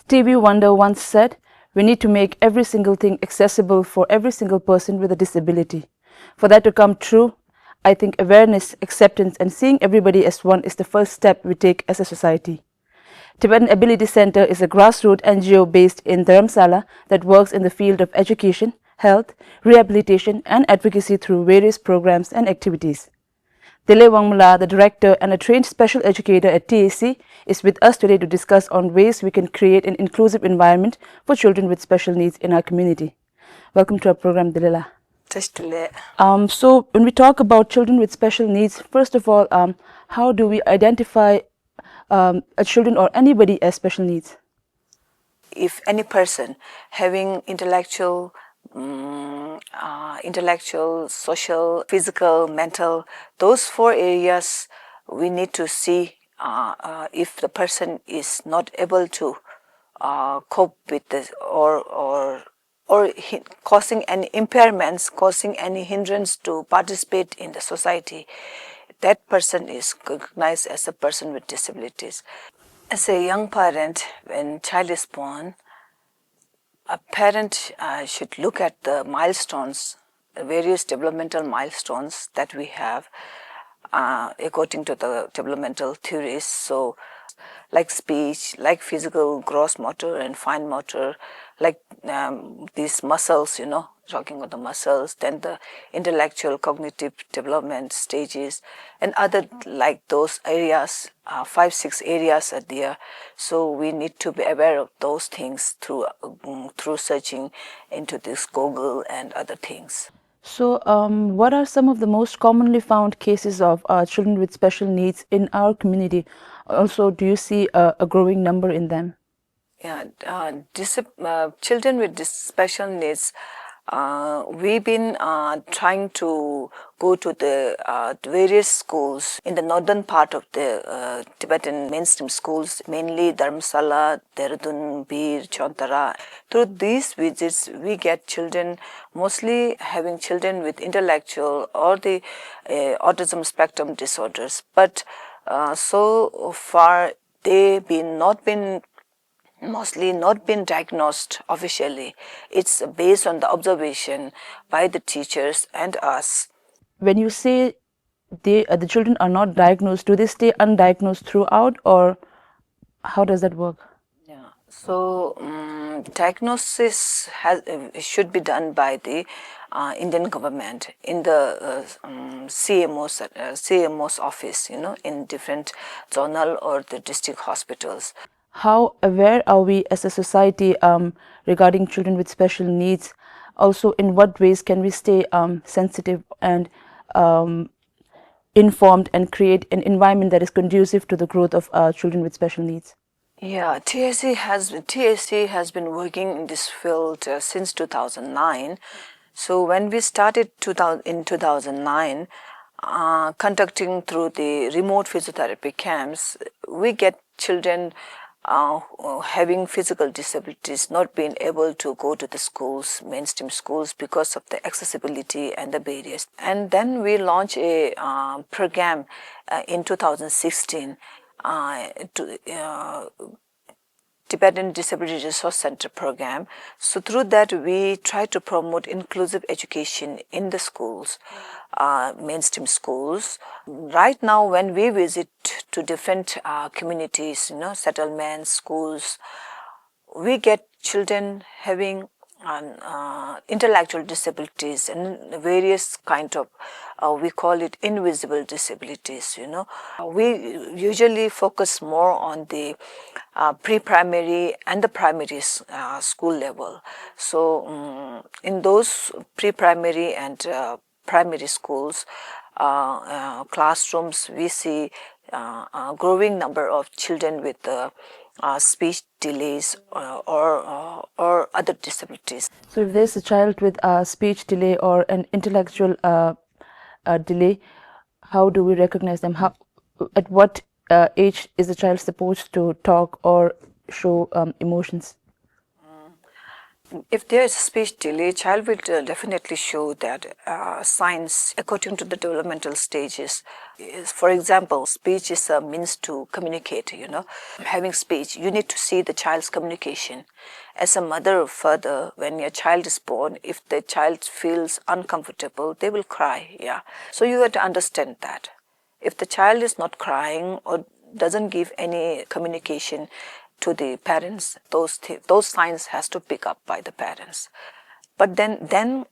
Stevie Wonder once said, "We need to make every single thing accessible for every single person with a disability." For that to come true, I think awareness, acceptance, and seeing everybody as one is the first step we take as a society. Tibetan Ability Center is a grassroots NGO based in Dharamsala that works in the field of education, health, rehabilitation, and advocacy through various programs and activities. Delek Wangmo, the director and a trained special educator at TAC, is with us today to discuss on ways we can create an inclusive environment for children with special needs in our community. Welcome to our program, Delek. So when we talk about children with special needs, first of all, how do we identify a children or anybody as special needs? If any person having intellectual, social, physical, mental, those 4 areas, we need to see if the person is not able to cope with this or causing any impairments, causing any hindrance to participate in the society, that person is recognized as a person with disabilities. As a young parent, when child is born, a parent should look at the milestones, the various developmental milestones that we have according to the developmental theories. So, like speech, like physical gross motor and fine motor, like these muscles, talking about the muscles, then the intellectual cognitive development stages, and other like those areas, 5-6 areas are there. So we need to be aware of those things through searching into this Google and other things. So what are some of the most commonly found cases of children with special needs in our community? Also, do you see a growing number in them? Yeah, children with special needs, we've been trying to go to the various schools in the northern part of the Tibetan mainstream schools, mainly Dharamsala, Dehradun, Bir, Chantara. Through these visits, we get children, mostly having children with intellectual or the autism spectrum disorders. But so far, they've mostly not been diagnosed officially. It's based on the observation by the teachers and us. When you say the children are not diagnosed, do they stay undiagnosed throughout, or how does that work? Yeah. So diagnosis should be done by the Indian government in the CMO's office, in different zonal or the district hospitals. How aware are we as a society regarding children with special needs? Also, in what ways can we stay sensitive and informed and create an environment that is conducive to the growth of children with special needs? Yeah, TAC has been working in this field since 2009. So when we started in 2009, conducting through the remote physiotherapy camps, we get children having physical disabilities, not being able to go to the schools, mainstream schools, because of the accessibility and the barriers. And then we launched a program in 2016 Tibetan Disability Resource Center program. So through that, we try to promote inclusive education in the schools, mainstream schools. Right now, when we visit to different communities, settlements, schools, we get children having intellectual disabilities and various kind of, we call it invisible disabilities, We usually focus more on the pre-primary and the primary school level. So in those pre-primary and primary schools, classrooms, we see a growing number of children with speech delays or other disabilities. So if there's a child with a speech delay or an intellectual delay, how do we recognize them? At what age is the child supposed to talk or show emotions? If there is speech delay, child will definitely show that signs according to the developmental stages. For example, speech is a means to communicate, Having speech, you need to see the child's communication. As a mother or father, when your child is born, if the child feels uncomfortable, they will cry, yeah. So you have to understand that. If the child is not crying or doesn't give any communication to the parents, those signs has to pick up by the parents. But then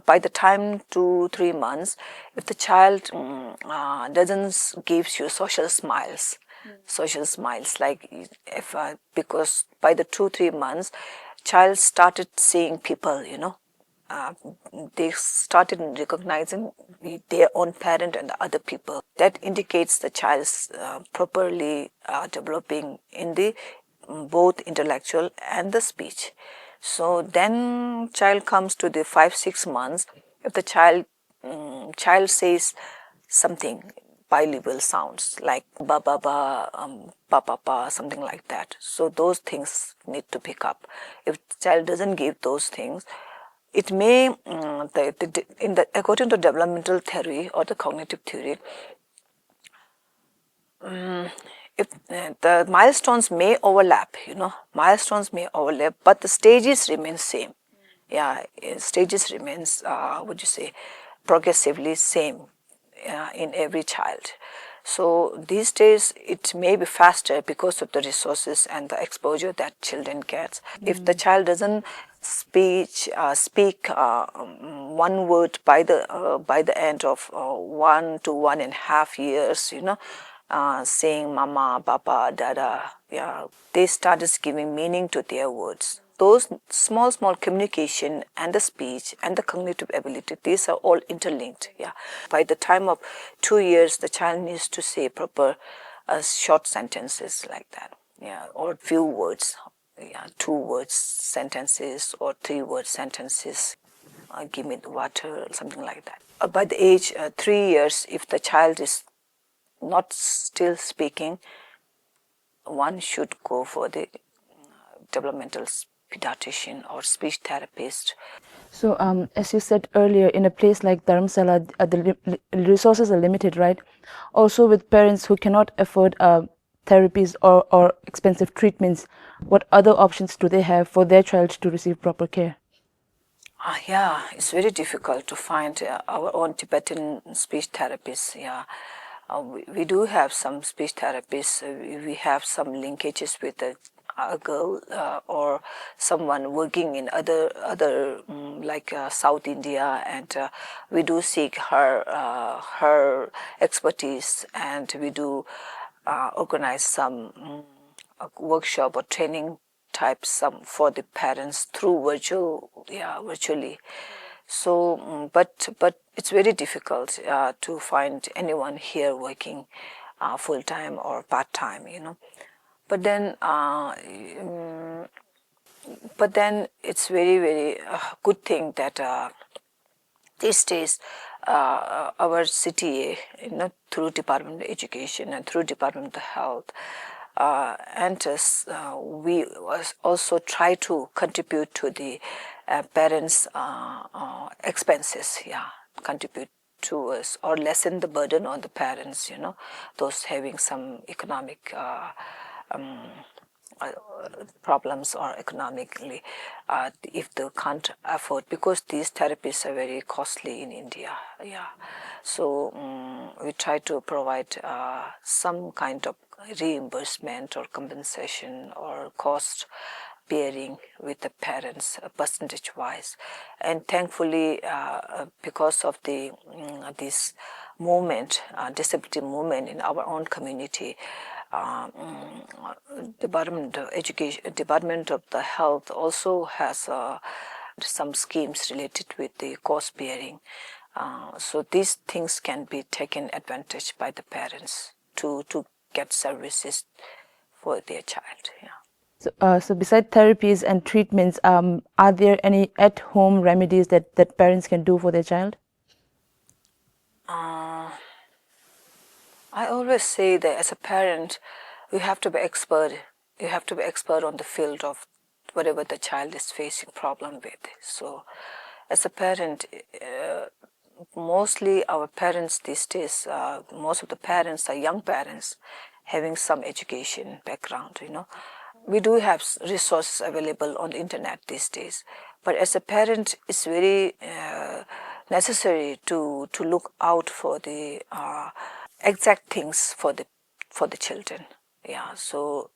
by the time 2-3 months, if the child doesn't gives you social smiles, like if because by the 2-3 months, child started seeing people, uh, they started recognizing their own parent and the other people. That indicates the child's properly developing in the both intellectual and the speech. So then child comes to the 5-6 months. If the child says something bilingual sounds like ba ba ba, pa pa pa, something like that. So those things need to pick up. If child doesn't give those things, it may according to developmental theory or the cognitive theory, if the milestones may overlap, but the stages remain same. Yeah, stages remains, would you say, progressively same in every child. So these days it may be faster because of the resources and the exposure that children gets. If the child doesn't speak one word by the end of 1 to 1.5 years, saying mama, papa, dada, yeah, they started giving meaning to their words. Those small communication and the speech and the cognitive ability, these are all interlinked. Yeah. By the time of 2 years, the child needs to say proper short sentences like that. Yeah, or few words. Yeah, 2 words sentences or 3 word sentences. Give me the water, something like that. By the age 3 years, if the child is not still speaking, one should go for the developmental pediatrician or speech therapist. So, as you said earlier, in a place like Dharamsala, the resources are limited, right? Also, with parents who cannot afford therapies or expensive treatments, what other options do they have for their child to receive proper care? Yeah, it's very difficult to find our own Tibetan speech therapists. Yeah, we do have some speech therapists. We have some linkages with a girl or someone working in other like South India, and we do seek her expertise, and we do organize some a workshop or training type some for the parents through virtually. So but it's very difficult to find anyone here working full time or part time, but then it's very good thing that these days our city, through Department of Education and through Department of Health, and we also try to contribute to the parents' expenses. Yeah, contribute to us or lessen the burden on the parents. Those having some economic problems or economically, if they can't afford, because these therapies are very costly in India. Yeah, so we try to provide some kind of reimbursement or compensation or cost bearing with the parents percentage wise, and thankfully because of the this movement, disability movement in our own community, Department of Education, Department of the Health also has some schemes related with the cost bearing. So these things can be taken advantage by the parents to get services for their child. Yeah. So beside therapies and treatments, are there any at-home remedies that parents can do for their child? I always say that as a parent, you have to be expert. You have to be expert on the field of whatever the child is facing problem with. So as a parent, mostly our parents these days, most of the parents are young parents having some education background, We do have resources available on the internet these days, but as a parent, it's very necessary to look out for the exact things for the children. Yeah, so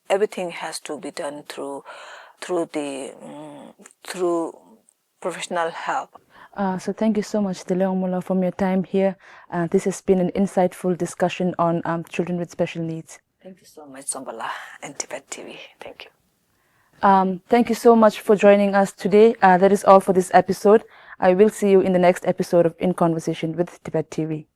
everything has to be done through professional help. So thank you so much, Delek Wangmo, for your time here. This has been an insightful discussion on children with special needs. Thank you so much, Zambala and Tibet TV. Thank you. Thank you so much for joining us today. That is all for this episode. I will see you in the next episode of In Conversation with Tibet TV.